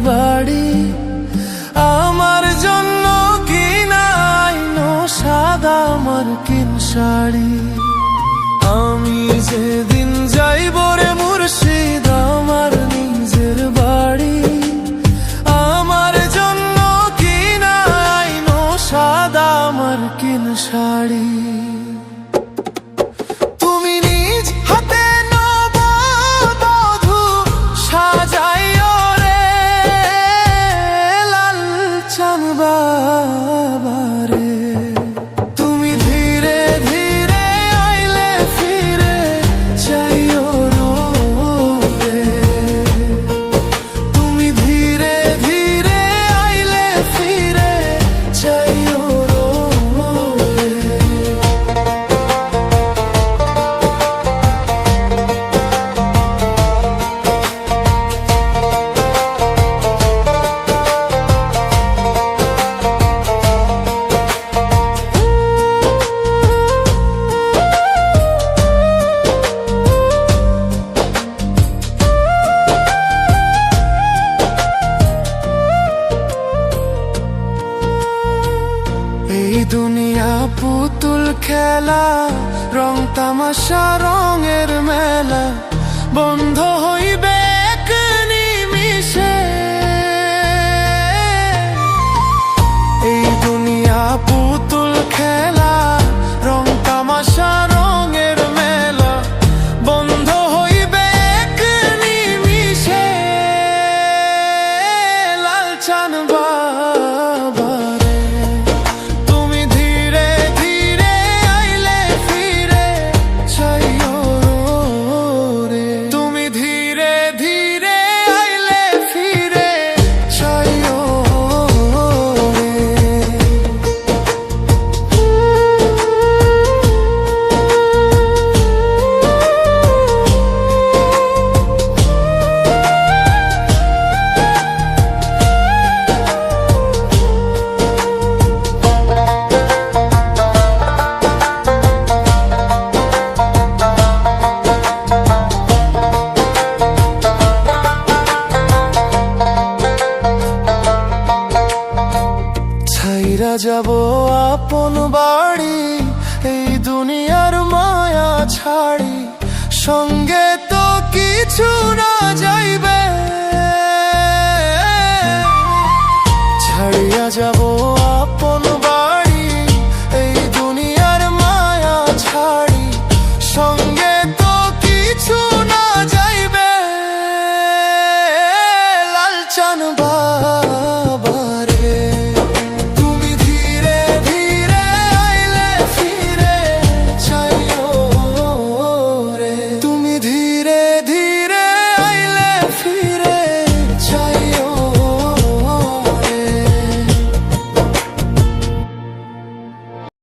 বাড়ি, আমার জন্য কিনা আইনো সাদা মার্কিন শাড়ি। আমি যেদিন যাইব রে মুর্শিদ আমার নিজের বাড়ি, আমার জন্য কিনা আইনো সাদা মার্কিন শাড়ি। তুমি নিজ হাতে নববধূ সাজাইও রে লাল চাঁদ বাবারে। তুমি ধীরে ধীরে আইলে ফিরে চাইও রে, তুমি ধীরে ধীরে আইলে ফিরে চাইও রে। এই দুনিয়া পুতুল খেলা, রং তামাশা রঙের মেলা, বন্ধ হইবে এক নিমিষে। এই দুনিয়া পুতুল খেলা, রং তামাশা রঙের মেলা, বন্ধ হইবে এক নিমিষে। লাল চাঁদ বাবারে, তুমি ধীরে ধীরে আইলে ফিরে চাইও রে, তুমি ধীরে ধীরে আইলে ফিরে চাইও রে। ছাইরা যাব আপন বাড়ি, এই দুনিয়ার মায়া ছাড়ি, সঙ্গে তো কিছু না যাইবে। ছাড়িয়া যাব